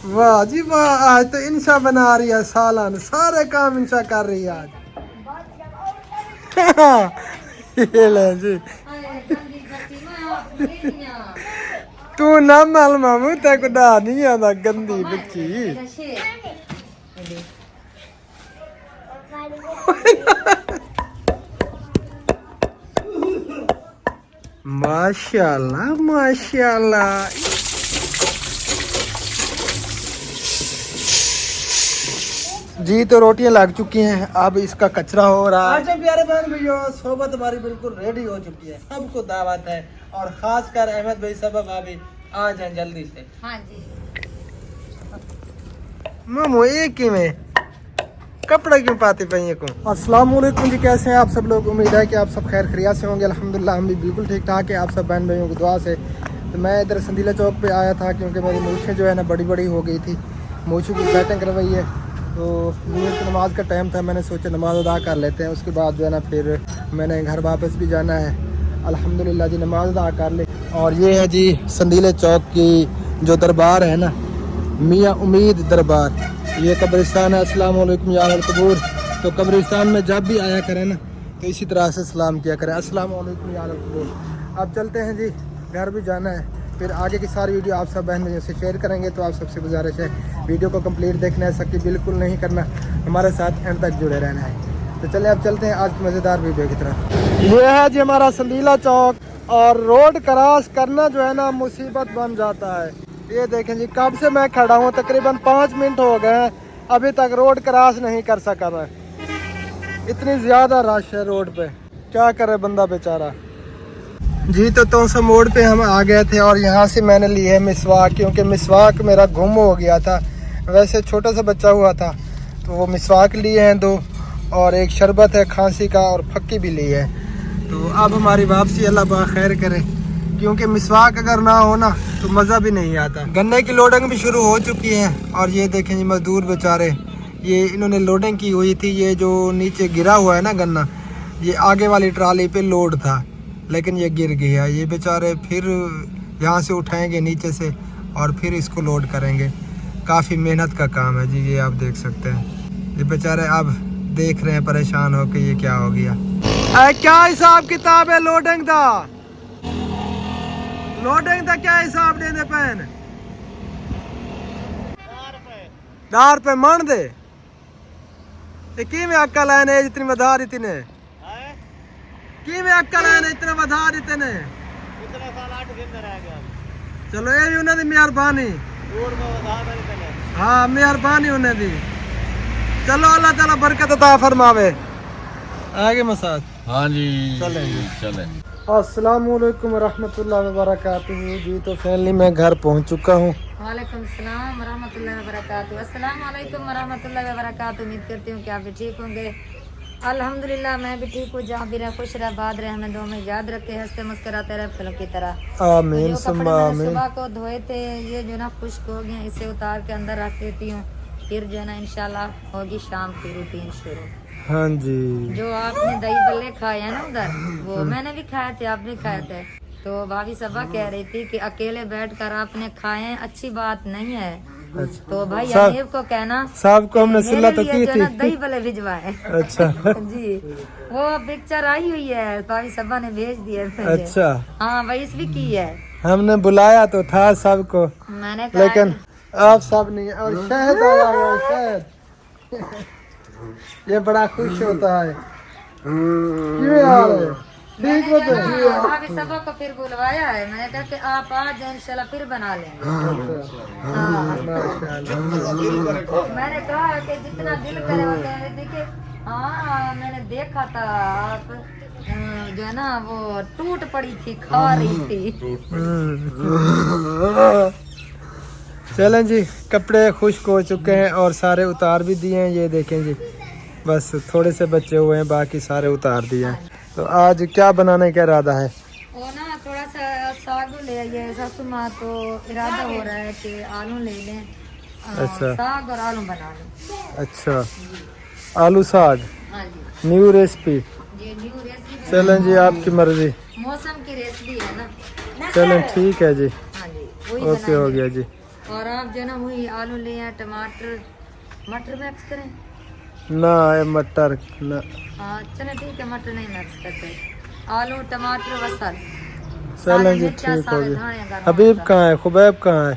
वाह जी वाह, आज तो इंशा बना रही है सालन, सारे काम इंशा कर रही है आज। ये ले जी। तू ना मल मामू तक डा नहीं आता गंदी बच्ची। माशाल्लाह माशाल्लाह। जी तो रोटियां लग चुकी हैं, अब इसका कचरा हो रहा है। अच्छा प्यारे बहन भैया, सोबत हमारी बिल्कुल रेडी हो चुकी है, सबको दावत है और खास कर अहमद भाई सब भाभी आ जाए जल्दी से। हाँ जी मामू एक ही में कपड़ा क्यों पाते पहिए को। अस्सलाम वालेकुम जी, कैसे हैं आप सब लोग। उम्मीद है कि आप सब खैर खैरियत से होंगे। अल्हम्दुलिल्लाह हम भी बिल्कुल ठीक ठाक है, आप सब बहन भाइयों की दुआ से। तो मैं इधर संदीला चौक पे आया था क्योंकि मेरी मूछें जो है ना बड़ी बड़ी हो गई थी, मूछों की सेटिंग करवाई है। तो ज़ुहर की नमाज़ का टाइम था, मैंने सोचा नमाज़ अदा कर लेते हैं, उसके बाद जो है ना फिर मैंने घर वापस भी जाना है। अल्हम्दुलिल्लाह जी नमाज़ अदा कर ले। और ये है जी संदीले चौक की जो दरबार है ना, मियाँ उम्मीद दरबार, ये कब्रिस्तान है। अस्सलाम वालेकुम या अहल कबूर। तो कब्रिस्तान में जब भी आया करें ना तो इसी तरह से सलाम किया करें, अस्सलाम वालेकुम या अहल कबूर। अब चलते हैं जी, घर भी जाना है। फिर आगे की सारी वीडियो आप सब बहन भाइयों से शेयर करेंगे। तो आप सबसे गुजारिश है वीडियो को कंप्लीट देखना है, सकी बिल्कुल नहीं करना, हमारे साथ एंड तक जुड़े रहना है। तो चलिए अब चलते हैं आज की मज़ेदार वीडियो की तरफ। ये है जी हमारा संदीला चौक, और रोड क्रॉस करना जो है ना मुसीबत बन जाता है। ये देखें जी, कब से मैं खड़ा हूँ, तकरीबन 5 मिनट हो गए हैं, अभी तक रोड क्रॉस नहीं कर सका मैं। इतनी ज़्यादा रश है रोड पे, क्या करे बंदा बेचारा। जी तो तोसा मोड़ पे हम आ गए थे और यहाँ से मैंने ली है मिसवाक, क्योंकि मिसवाक मेरा गुम हो गया था। वैसे छोटा सा बच्चा हुआ था तो वो मिसवाक लिए हैं 2, और एक शरबत है खांसी का, और फक्की भी ली है। तो अब हमारी वापसी अल्लाह पाक खैर करे, क्योंकि मिसवाक अगर ना हो ना तो मज़ा भी नहीं आता। गन्ने की लोडिंग भी शुरू हो चुकी है, और ये देखें जी मजदूर बेचारे, ये इन्होंने लोडिंग की हुई थी। ये जो नीचे गिरा हुआ है ना गन्ना, ये आगे वाली ट्राली पे लोड था, लेकिन ये गिर गया। ये बेचारे फिर यहाँ से उठाएंगे नीचे से और फिर इसको लोड करेंगे। काफ़ी मेहनत का काम है जी, ये आप देख सकते हैं। ये बेचारे अब देख रहे हैं परेशान हो के ये क्या हो गया। क्या हिसाब किताब है लोडिंग दा? लोडिंग दा क्या हिसाब दे पैन? 10 रुपए मन दे कि में अक्ल है जितनी बधा दी ने, की में अक्ल है इतना बधा दी ने। इतना साल 8 दिन में रह गया। चलो ये भी उन्हें दी मेहरबानी, हाँ मेहरबानी उन्हें दी। चलो अल्लाह ताला बरकत अता फरमावे। आगे मसाज। हाँ जी चलें। अस्सलाम वालेकुम रहमतुल्लाहि व बरकातुहू। जी तो फाइनली मैं घर पहुंच चुका हूँ। वालेकुम सलाम रहमतुल्लाहि व बरकातुहू। अस्सलाम वालेकुम रहमतुल्लाहि व बरकातुहू। उम्मीद करती हूँ कि आप भी ठीक होंगे। अल्हम्दुलिल्लाह मैं भी ठीक हूँ। जहाँ भी रहे खुश रहे, बाद रहे, हमें दो में याद रखे, हंसते मुस्कुराते रहे फिल्म की तरह। आमीन जो कपड़े सुम्मा मैंने आमीन। सुबह को धोए थे ये जो ना खुश्क हो गए, इसे उतार के अंदर रख देती हूँ, फिर जो है ना इंशाल्लाह होगी शाम की रूटीन शुरू। हाँ जी। जो आपने दही बल्ले खाए हैं ना उधर, वो मैंने भी खाए थे, आप भी खाए थे। तो भाभी सबा कह रही थी कि अकेले बैठकर आपने खाए हैं, अच्छी बात नहीं है। अच्छा। तो भाई अनीब को कहना साहब को हमने सिला तो की थी। दही बल्ले भिजवाए। अच्छा जी वो पिक्चर आई हुई है, भाभी सबा ने भेज दी है मुझे। अच्छा हाँ वही भी की है, हमने बुलाया तो था सबको, मैंने कहा लेकिन आप सब नहीं। और शहद आया है, शहद ये बड़ा खुश होता है। क्यों यार ठीक होते हैं। भाभी सबा को फिर बुलवाया है, मैंने कहा कि आप आ जाए इंशाल्लाह फिर बना लेंगे। हाँ मैंने कहा कि जितना दिल करे होता देखिए। हाँ मैंने देखा था आप जो है ना वो टूट पड़ी थी, खा रही थी। चलें जी, कपड़े खुश्क हो चुके हैं और सारे उतार भी दिए हैं। ये देखें जी, बस थोड़े से बचे हुए हैं, बाकी सारे उतार दिए हैं। तो आज क्या बनाने का इरादा है? वो ना थोड़ा सा साग ले आइए सासू माँ, तो इरादा हो रहा है कि आलू ले लें। अच्छा। साग और आलू बना लें। अच्छा आलू साग, हाँ जी न्यू रेसिपी। जी न्यू रेसिपी। चलें जी आपकी मर्जी। मौसम की रेसिपी है ना। चलें ठीक है जी, हाँ जी वही ओके हो गया जी। और आप जो ना वही आलू ले आए, टमाटर, मटर मिक्स करें। ना है मटर ना। हाँ चलो ठीक है, मटर नहीं मिक्स करते, आलू टमाटर वसल। चलें जी ठीक हो गया। हबीब कहाँ है, खुबैब कहाँ है?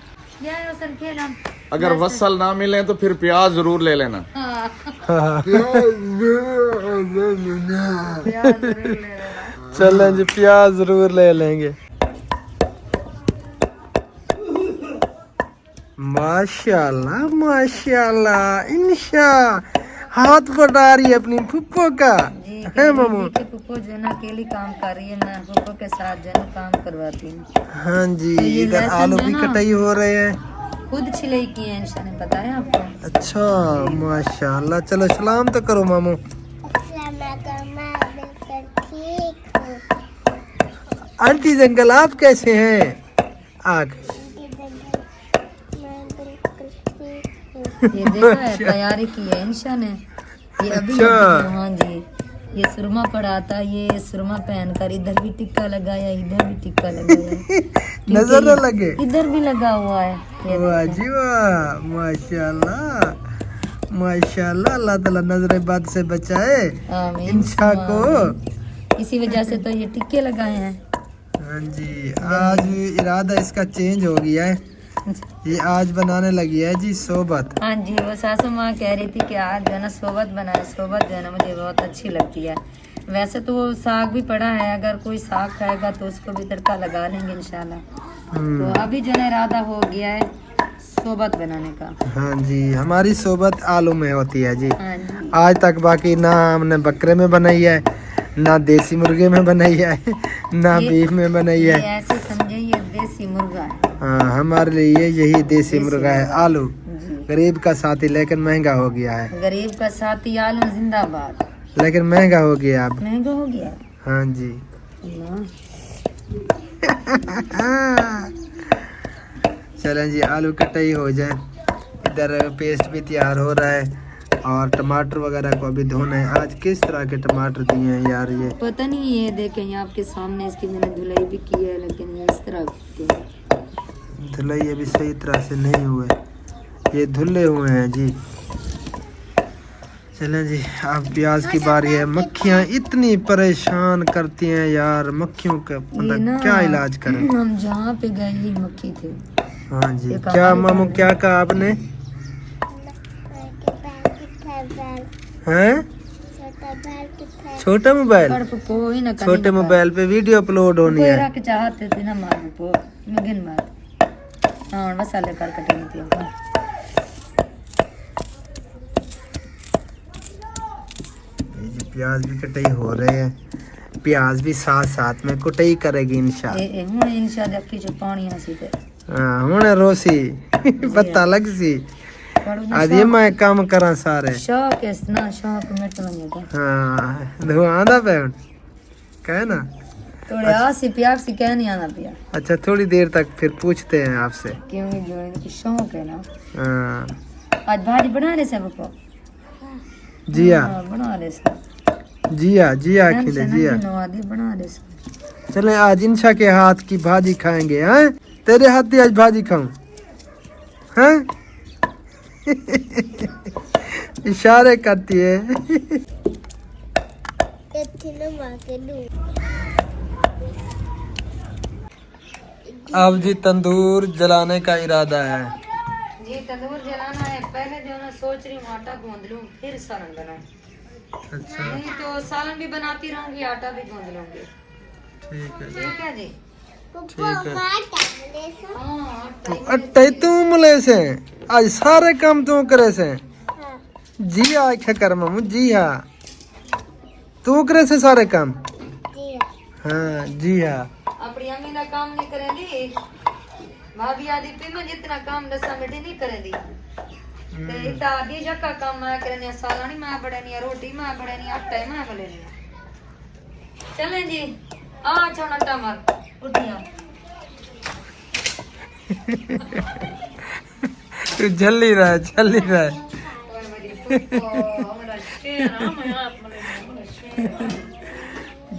अगर वसल ना मिले तो फिर प्याज जरूर ले लेना। चलें जी प्याज जरूर ले लेंगे। माशाल्लाह माशाल्लाह, इंशा हाथ बढ़ा रही है अपनी फुप्पो का है मामू। फुप्पो जो है ना अकेली काम कर रही है, मैं फुप्पो के साथ जो है ना काम करवाती हूँ। हाँ जी, तो ये इधर लहसुन आलू है भी ना, कटाई हो रहे हैं। खुद छिलाई की है इंशा ने, पता है आपको? अच्छा माशाल्लाह, चलो सलाम तो करो मामू। आंटी अंकल आप कैसे हैं? आग ये देखा है, तैयारी की है इंशा ने। ये अभी अच्छा। हाँ जी, ये सुरमा पड़ा था, ये सुरमा पहनकर इधर भी टिक्का लगाया, इधर भी टिक्का लगाया। नजर न लगे, इधर भी लगा हुआ है। ये वाह जी वाह, माशाल्लाह माशाल्लाह, अल्लाह ताला नजर बद से बचाए आमीन। इंशा को। इसी वजह से तो ये टिक्के लगाए हैं। हाँ जी, आज इरादा इसका चेंज हो गया है, ये आज बनाने लगी है जी सोबत। हाँ जी, वो सासू माँ कह रही थी कि आज जो है ना सोबत बनाए, सोबत जो है ना मुझे बहुत अच्छी लगती है। वैसे तो वो साग भी पड़ा है, अगर कोई साग खाएगा तो उसको भी तड़का लगा लेंगे इंशाल्लाह। तो अभी जो है इरादा हो गया है सोबत बनाने का। हाँ जी, हमारी सोबत आलू में होती है जी। हाँ जी, आज तक बाकी ना हमने बकरे में बनाई है, ना देसी मुर्गे में बनाई है, ना बीफ में बनाई ये है। ऐसे समझे ये देसी मुर्गा है। हाँ, हमारे लिए यही देसी मुर्गा है आलू। जी, गरीब का साथी लेकिन महंगा हो गया है, गरीब का साथी आलू जिंदाबाद। लेकिन महंगा हो गया अब। महंगा हो गया। हाँ जी। अल्लाह। चलें जी, आलू कटाई हो जाए, इधर पेस्ट भी तैयार हो रहा है और टमाटर वगैरह को अभी धोना है। आज किस तरह के टमाटर दिए हैं यार, ये पता नहीं, ये देखें ये आपके सामने, इसकी मैंने धुलाई भी की है, लेकिन ये इस तरह के धुलाई अभी सही तरह से नहीं हुए, ये धुले हुए हैं जी। चलें जी, अब प्याज की बारी है। मक्खियाँ इतनी परेशान करती हैं यार, मक्खियों का ये मतलब ना, क्या इलाज करें। हम जहाँ पे गए ही मक्खी थे। हाँ जी, क्या मामू क्या कहा आपने? हैं? छोटा मोबाइल, पर को ही ना करनी छोटे बता। मोबाइल पे वीडियो अपलोड होनी कोई है। रख चाहते थे ना मार को मगिन मार। हाँ मसाले कर कटेंगे थी हमको। ये जी प्याज भी कटाई हो रहे हैं, प्याज भी साथ साथ में कुटाई करेगी इंशाल्लाह। हूँ इंशाल्लाह अक्की चो पानी आसी ते हाँ हुणे रोसी पता लग सी आज ये मैं काम करा सारे। शौक है ना, शौक मिट वने तो। हाँ धुआं आंदा पे हुण कहे ना। थोड़े आसी प्यार से कह नहीं आना पिया। अच्छा थोड़ी देर तक फिर पूछते हैं आपसे। क्यों जो इनकी शौक है ना। हाँ आज भाजी बना रहे सब को। जिया बना रहे सब। जिया जिया खिले जिया। नवादी बना रहे सब। चले आज इंशा के हाथ की भाजी खाएंगे। हैं तेरे हाथ की आज भाजी खाऊं? हैं इशारे करती है। अब जी तंदूर जलाने का इरादा है। जी तंदूर जलाना है। पहले जो ना सोच रही हूँ आटा गूंद लूँ फिर सालन बनाऊं। अच्छा नहीं तो सालन भी बनाती रहूंगी, आटा भी गूंद लूंगी। ठीक है ठीक है जी। ठीक है। हाँ तो अट्टे तू मले से आज सारे काम तू करे से। जी हाँ क्या कर मामू जी हाँ तू करे से सारे काम। हाँ जी हाँ अपनी अम्मी ना काम नहीं करेंदी, भाभी आदि पे मैं जितना काम दसा बेटी नहीं करेंदी। ते इता आदि जका काम मैं करेंदी, सालानी मैं बड़ेनी, रोटी मैं बड़ेनी, आटा मैं बड़ेनी। चलें जी आ छोना टमर उठिया। तू जल्दी रहा जल्दी रहा।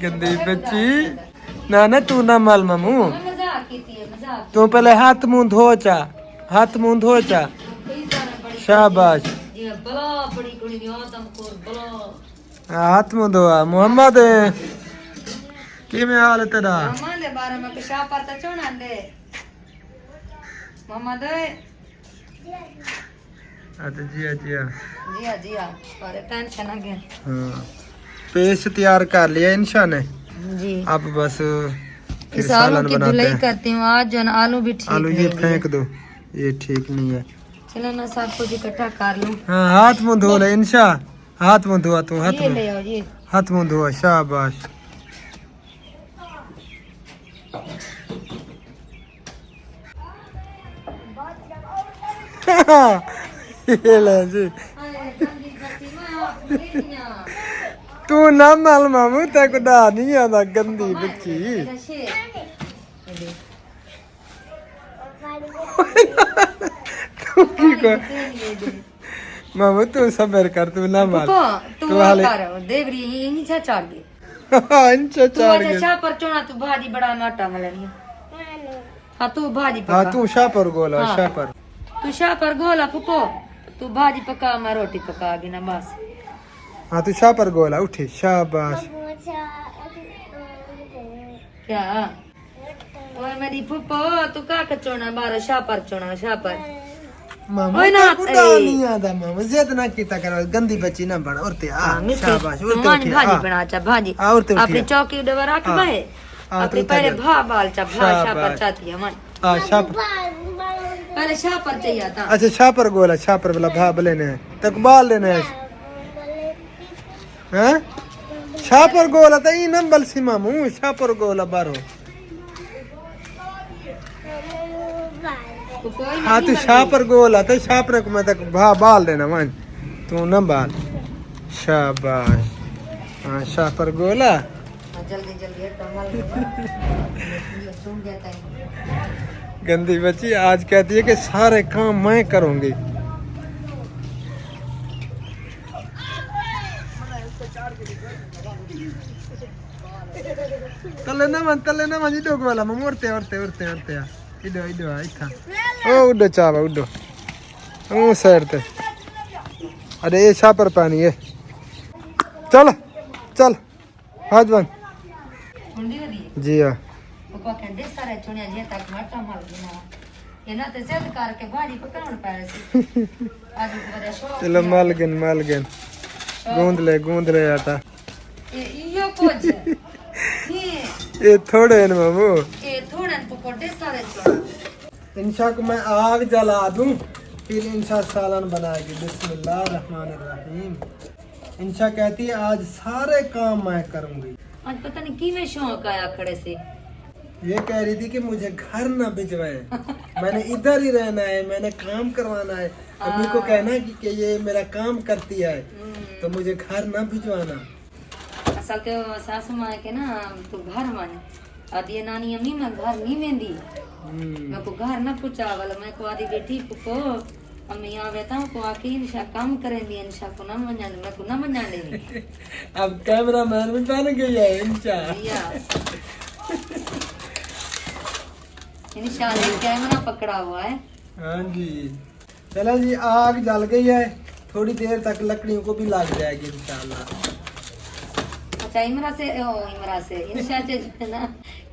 गंदी बच्ची ना ना तू ना माल मामू। मजाक की थी, मजाक। तू पहले हाथ मुंह धो चा हाथ मुंह धो चा शाबाश जी बला बड़ी कुड़ी दी आदम खोर बला हाथ मुंह धोआ मोहम्मद किमें हाल है तेरा मामा दे बारे में के शापर त चोना दे मामा दे अच्छा जी पर टेंशन आ गया हाँ पेस्ट तैयार कर लिया इंशा ने जी अब बस फिर इस आलू सालन की बनाते धुलाई हैं करती हूँ आज जो ना आलू भी ठीक आलू ये नहीं है। फेंक दो ये ठीक नहीं है चलो ना सब कुछ इकट्ठा कर लूं हाँ हाथ मुंह धो ले इंशा हाथ मुंह धोआ तू ये ले आओ ये हाथ मुंह धोआ शाबाश ये ले जी तू ना माल मामू तेको डा नहीं आता गंदी बच्ची तू की को मामू तू सबर कर तू ना माल तू तू हाले कर देवरी नहीं छा चाड़ गई इंचा तू चाड़ अच्छा गया शाह पर चोना तू भाजी बड़ा नाटा मलनी हाँ तू भाजी हाँ पका तू शाह पर गोला हाँ। शाह पर तू शाह पर गोला फुको तू भाजी पका मैं रोटी पका गी ना बस हाँ तू शाह पर गोला उठी शाबाश क्या ओए मेरी फुप्पो तू का चोना बार शाह पर मामू ओए ना, तेको डा ए। नहीं आता मामू जिद ना कीता करो गंदी बच्ची ना बन और ते आ शाबाश और ते मान उठी भाजी आ बना चा भाजी आ, और ते उठी अपनी आ। चौकी डबर रख हाँ। बाहे हाँ, अपने तू पहले उठा भा बाल चा भा शाह पर शाबाश। चाहती है मन आ शाह पर पहले शाह पर चाहिए था अच्छा शाह पर गोला शाह पर वाला भाब लेने हैं तकबाल लेने हैं हैं शाह पर गोला तो ई नंबल सी मामू शाह पर गोला बारो तो कोई हाँ तू शाह पर गोला तो शाह पर को मैं तक बाल देना मान तू न बाल शाबाश हाँ शाह पर गोला जल्दी जल्दी कमल सुन जाता है गंदी बच्ची आज कहती है कि सारे काम मैं करूंगी तले ना मन इधो वाला मम उड़ते इधो इथा ओ उड़ो चावा उड़ो ओ साइड ते अरे ये छा पर पानी है चल हाजवन मुंडी वाली जी हाँ पापा कहते सारे चुनिया जे तक मटा मार देना ये ना ते जिद करके भाजी पकाउन पाए सी आज को बड़ा शौक चलो मालगन गूंद ले आटा यो कुछ ये थोड़े हैं मामू ये थोड़ा पकोड़े सारे चुना इंशा को मैं आग जला दूं फिर इंशा सालन बनाएगी बिस्मिल्लाहिर्रहमानिर्रहीम इंशा कहती है आज सारे काम मैं करूंगी आज पता नहीं की में शौक आया खड़े से ये कह रही थी कि मुझे घर ना भिजवाए मैंने इधर ही रहना है मैंने काम करवाना है अम्मी को कहना कि ये मेरा काम करती है तो मुझे घर ना भिजवाना असल के सासू माँ के ना तू घर मान अब ये नानी अम्मी मैं घर नहीं वेंदी मैं को घर ना पुचावल मैं को आदि बेटी को अम्मी आवे ता को आके इंशा काम करेंदी इंशा को ना मन्यान मैं को ना मन्यान दे अब कैमरा मैन भी बन गई है इंशा या इंशा ने कैमरा पकड़ा हुआ है हाँ जी चलो जी आग जल गई है थोड़ी देर तक लकड़ियों को भी लग जाएगी इंशाल्लाह अच्छा इमरा से इंशा से जो है ना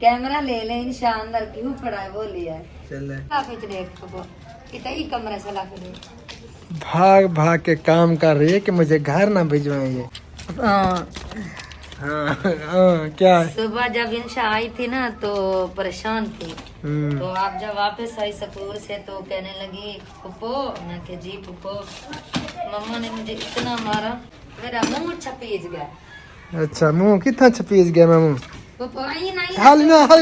कैमरा ले ले इंशा अंदर क्यों पड़ा है वो लिया है चले कुछ देख तो इतना ही कमरे से ला के दे भाग के काम कर रही है कि मुझे घर ना भिजवाएं ये हाँ क्या है सुबह जब इंशा आई थी ना तो परेशान थी तो आप जब वापस आई स्कूल से तो कहने लगी पुप्पो मैं के जी पुप्पो मम्मा ने मुझे इतना मारा मेरा मुंह छपीज गया अच्छा मुंह कितना छपीस गया मामू पुप्पो आई नहीं हाल ना चल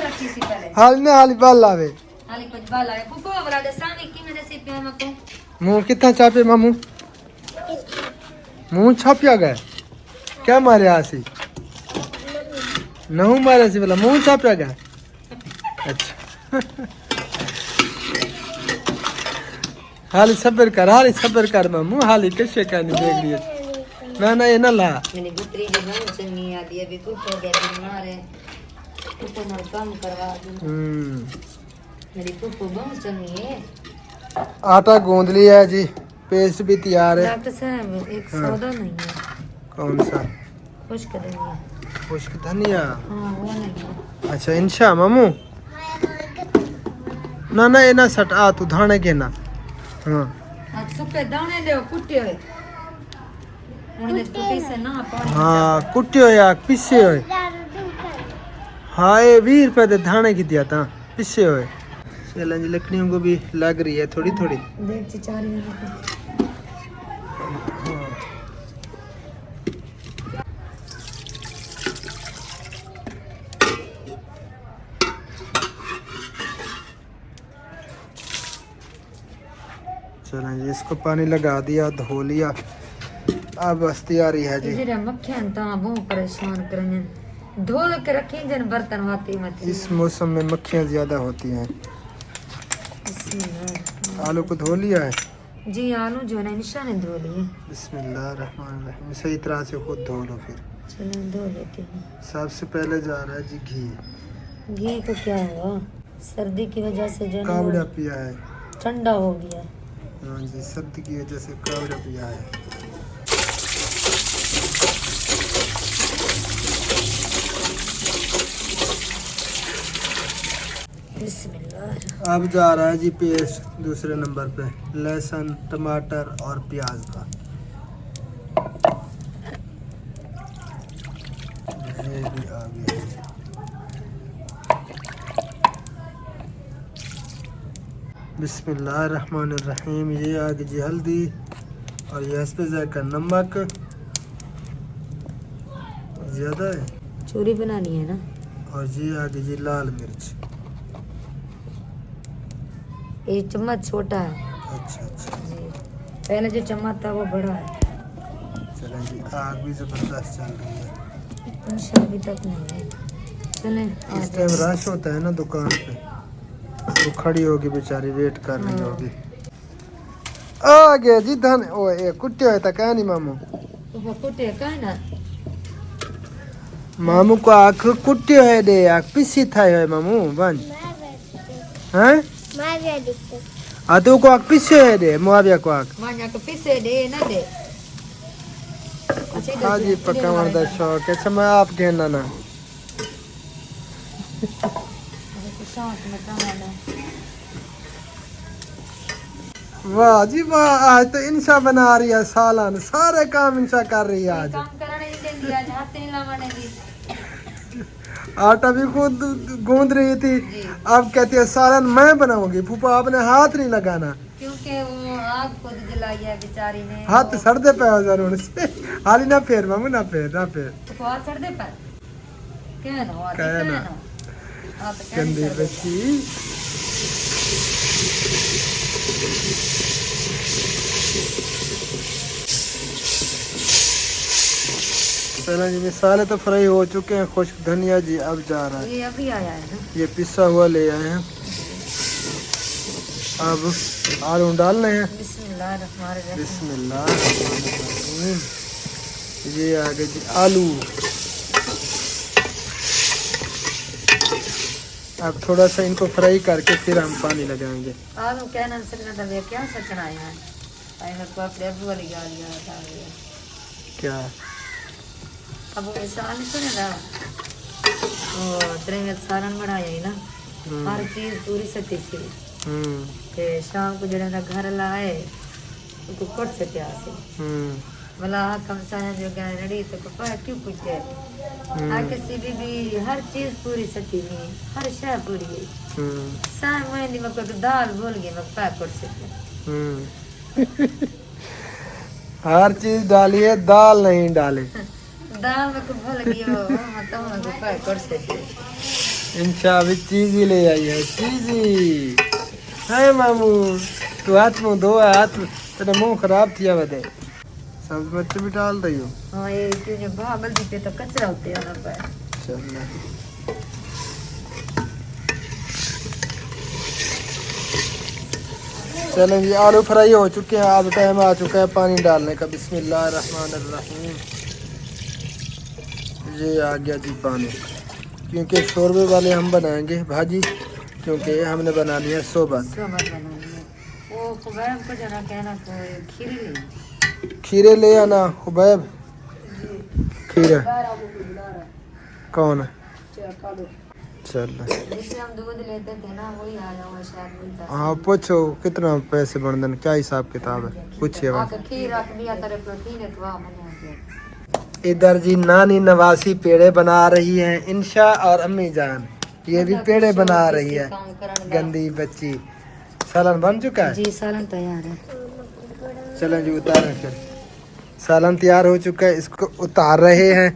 रखी सी पहले हाल बाल लावे हाली कुछ बाला है पुप्पो वाला दे सामी की मेरे से पे मको मुंह कितना छापे मामू मुंह छापिया गया क्या मारे आसी नहू मारे सी बोला मुंह छापिया गया अच्छा हाली सबर कर मामू हाली कैसे कहनी देख लिए ना ये ना ला मैंने गुतरी जो गांव से नहीं आ दिया भी पुप्पो गया बीमार है पुप्पो मर काम करवा दूं मेरी पुप्पो बहुत चंगी है। आटा गूंद लिया है जी, पेस्ट भी तैयार है। डॉक्टर साहब एक सौदा नहीं है। कौन सा? खुश्क धनिया। खुश्क धनिया? हाँ वो नहीं है। अच्छा इंशा मामू ना ना ये ना सट आ तू धाने के ना। हाँ आज सुखे दाने दे कुटे हुए उन्हें तो पीसे ना पानी। हाँ कुटे हो या पिसे हो। हाँ ये 20 रुपए दे धाने की दिया था, पिसे हो। चैलेंज लकड़ियों को भी लग रही है थोड़ी थोड़ी। देख चिचारी में चलें जी, इसको पानी लगा दिया, धो लिया, अब बस तैयारी है जी। जरा मक्खियां ता बहुत परेशान करेंगे। धो के रखें जन बर्तन होती मत। इस मौसम में मक्खियाँ ज्यादा होती हैं। आलू को धो लिया है जी। आलू जो है ना निशा ने धो लिए। बिस्मिल्लाहिर्रहमानिर्रहीम। सही तरह से खुद धो लो फिर। चलो धो लेते हैं। सबसे पहले जा रहा है जी घी। घी को क्या हुआ? सर्दी की वजह से जो है ना कावड़ा पिया है। ठंडा हो गया। हाँ जी, सर्दी की वजह से कावड़ा पिया है। बिस्मिल्लाह। अब जा रहा है जी पेस्ट दूसरे नंबर पे, लहसुन टमाटर और प्याज का। ये भी आ गया। बिस्मिल्लाहिर्रहमानिर्रहीम। ये आ गई जी हल्दी और ये इस पे जाएगा नमक। ज़्यादा है चूरी बनानी है ना। और ये आ गई जी लाल मिर्च। एक चम्मच छोटा है अच्छा अच्छा जी। पहले जो चम्मच था वो बड़ा है। चलें जी, आग भी ज़बरदस्त चल रही है। इंशा अभी तक नहीं है। चलें इस टाइम रश होता है ना दुकान पे, वो खड़ी होगी बेचारी, वेट कर रही होगी। आ गया जी धन। ओ ये कुट्टे होता क्या नहीं मामू? वो कुटे का है ना। मामू को आँख कुट्टे है दे, आँख पिसी था है मामू बन। हैं? आ तो को आँख पिसे है दे, मुआविया को आँख। मान्या को पीसे दे ना दे। हाँ जी, पक्का मर्दा शौक है। अच्छा मैं आप कहना ना। वाह जी वाह, आज तो इंशा बना रही है सालन, सारे काम इंशा कर रही है आज। काम कराने नहीं देंगी आज, हाथ नहीं लगाने दी। आटा भी खुद गूंद रही थी, अब कहती है सालन मैं बनाऊंगी। फूफा आपने हाथ नहीं लगाना, क्योंकि वो आग खुद जलाई है बेचारी ने। हाथ सर्दे पे हो जरूर से। हाली ना फेर मामू, ना फेर ना फेर। तो हाथ सड़ दे पर क्या ना हुआ? क्या ना? हाथ गंदी बच्ची। चलो जी, मसाले तो फ्राई हो चुके हैं। खुश्क धनिया जी अब जा रहा है। ये अभी आया है ना। ये पिसा हुआ ले आए हैं। अब आलू डालने हैं। बिस्मिल्लाहिर्रहमानिर्रहीम। बिस्मिल्लाहिर्रहमानिर्रहीम। ये आ गए जी आलू। अब थोड़ा सा इनको फ्राई करके फिर हम पानी लगाएंगे। आलू क्या ना सकना था, ये क्या सकना है यार? आई मेरे को अपने अबू वाली गाली आता है। क्या? अब वो साल सुने ना वो तेरे में सालन बनाया है ना, हर चीज पूरी सच्ची थी। ते शाम को जड़े ना घर लाए तो कोट से क्या से मला कम साया जो गए नड़ी तो पापा क्यों पूछे? आके सीधी भी हर चीज पूरी सच्ची नहीं, हर शय पूरी है। साय मैं दी मको तो दाल बोल गई मैं पा कोट से। हर चीज डाली है, दाल नहीं डाले। दाल में को भूल गई हो मतलब मैं को पा कोट से। इंशा भी चीज ही ले आई है, चीज ही है मामू। तू हाथ मुँह धो, हाथ तेरा मुंह खराब थिया बदे। सब्ज मिर्च भी डाल रही हो? हाँ ये क्यों भागल दी पे तो कचरा होते हैं ना पे। चलना। चलें जी, आलू फ्राई हो चुके हैं। अब टाइम आ चुका है पानी डालने का। बिस्मिल्लाहिर्रहमानिर्रहीम। ये आ गया जी पानी, क्योंकि शोरबे वाले हम बनाएंगे भाजी, क्योंकि हमने बनानी है सोबत। सोबत बनानी है। वो खुबैब को जरा कहना कोई खीरे ले, खीरे ले आना खुबैब। खीरे कौन है? चल जिससे हम दूध लेते थे ना वही आया हुआ शायद वही था। हाँ पूछो कितना पैसे बनदन, क्या हिसाब किताब है, पूछिए बस। खीर रख दिया तेरे प्रोटीन है तो वहाँ बना। इधर जी नानी नवासी पेड़े बना रही हैं इंशा और अम्मी जान, ये भी पेड़े बना रही है गंदी बच्ची। सालन बन चुका है जी, सालन तैयार है। चलें जी उतारें फिर। सालन तैयार हो चुका है, इसको उतार रहे हैं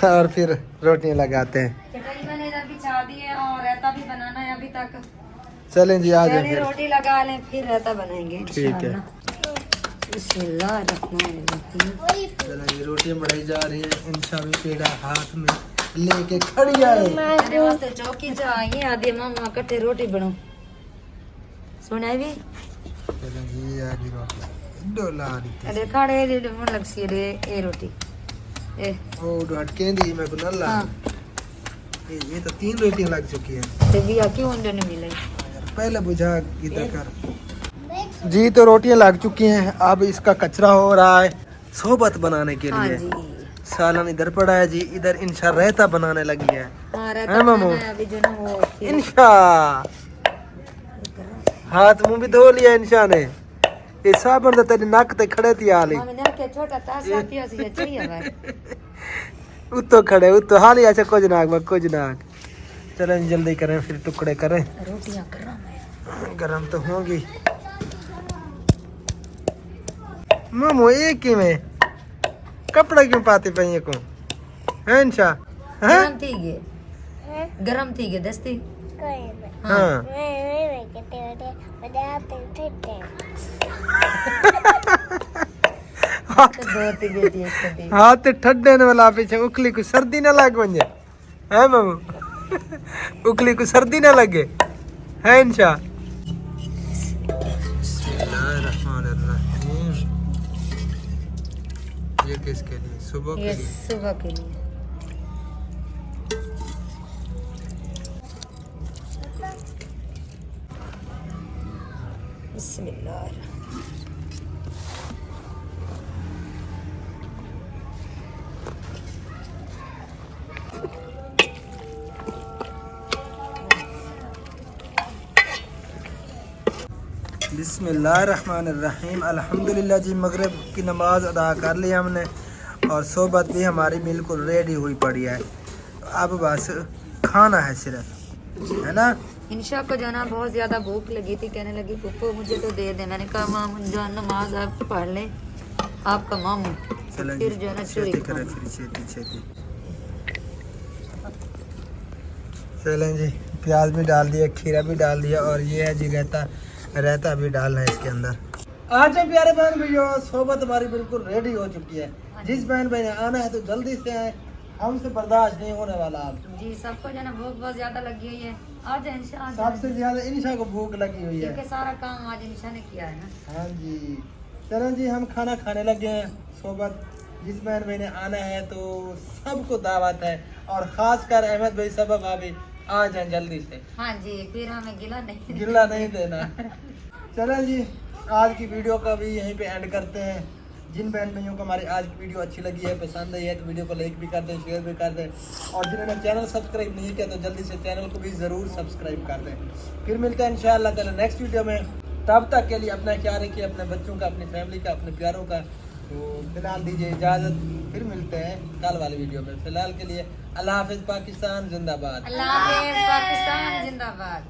और फिर रोटियां लगाते हैं। चटाई मैंने इधर बिछा दी है और रायता भी बनाना है अभी तक। चलें जी आ जाए पहले फिर। रोटी लगा लें फिर रायता बनाएंगे ठीक है। इंशाअल्लाह। बिस्मिल्लाहिर्रहमानिर्रहीम। चलें जी रोटियां बढ़ाई जा रही है। इंशा भी पेड़ा हाथ में लेके खड़ी आए। मेरे वास्ते चौकी चाहिए आधे मामा इकट्ठे रोटी बनाओ सुना भी। चलें जी आ गई रोटी डोला रही थी। अरे खाड़े रे मन लग सी रे ए रोटी ए ओ हटके दी मैं बनला। हाँ ये तो 3 रोटियां लग चुकी है। ते बिया क्यों अंडे नहीं मिले। पहले बुझा इधर कर जी। तो रोटियां लग चुकी हैं, अब इसका कचरा हो रहा है सोबत बनाने के हाँ लिए। जी सालन इधर पड़ा है जी, इधर इंशा रायता बनाने लगी है। हाँ है रायता मामू? बनाना है अभी जो ना वो खीर। इंशा हाथ मुंह भी धो लिया इंशा ने। ये साबुन तो तेरी नाक ते खड़े थी आली। मामी ने के छोटा तासा पिया सी चढ़िया भाई। उत्तो खड़े उत्तो हाली अच्छा कुछ नाक। चलें जल्दी करें फिर टुकड़े करें। रोटियां गरम है। गरम तो होंगी। मामू एक ही में कपड़ा क्यों पाते पे को है इंशा? हैं? गरम थी गे दस्ती। हाँ दो ती बेटी एक सदी। हाथ ठंडे ने वाला पीछे उखली को सर्दी ना लग वंजे है मामू। उखली को सर्दी ना लगे है इंशा। ये किसके लिए? सुबह के ये लिए। सुबह के लिए। बिस्मिल्लाह। बिस्मिल्लाहिर्रहमानिर्रहीम। अल्हम्दुलिल्लाह जी मगरिब की नमाज अदा कर ली हमने और सोबत भी हमारी बिल्कुल रेडी हुई पड़ी है। अब बस खाना है सिर्फ, है ना। इंशा को जो ना बहुत ज्यादा भूख लगी थी, कहने लगी पप्पू मुझे तो दे दे। मैंने कहा मामू जो नमाज आप पढ़ ले आपका मामू तो फिर जो ना चोरी करें फिर छेती। चलें जी प्याज भी डाल दिया, खीरा भी डाल दिया और ये है जी रायता भी डालना है इसके अंदर। आज प्यारे बहन भैया सोबत हमारी बिल्कुल रेडी हो चुकी है। जिस बहन भाई ने आना है तो जल्दी से आए, हमसे बर्दाश्त नहीं होने वाला। आप जी सबको जो ना भूख बहुत ज्यादा लगी हुई है। आज इंशा सबसे ज्यादा इंशा को भूख लगी हुई है क्योंकि सारा काम आज इंशा ने किया है ना। हाँ जी चलें जी हम खाना खाने लगे हैं सोबत। जिस बहन भाई ने आना है तो सबको दावत है और खास कर अहमद भाई सबब भाभी आ जाए जल्दी से। हाँ जी फिर हमें गिला नहीं देना। चलें जी आज की वीडियो का भी यहीं पे एंड करते हैं। जिन बहन भाइयों को हमारी आज की वीडियो अच्छी लगी है, पसंद आई है तो वीडियो को लाइक भी कर दें, शेयर भी कर दें और जिन्होंने चैनल सब्सक्राइब नहीं किया तो जल्दी से चैनल को भी ज़रूर सब्सक्राइब कर दें। फिर मिलते हैं इंशाअल्लाह ताला नेक्स्ट वीडियो में। तब तक के लिए अपना ख्याल रखिए, अपने बच्चों का, अपनी फैमिली का, अपने प्यारों का। तो फिलहाल दीजिए इजाज़त, फिर मिलते हैं कल वाली वीडियो में। फिलहाल के लिए अल्लाह हाफिज़। पाकिस्तान जिंदाबाद। अल्लाह हाफिज़। पाकिस्तान जिंदाबाद।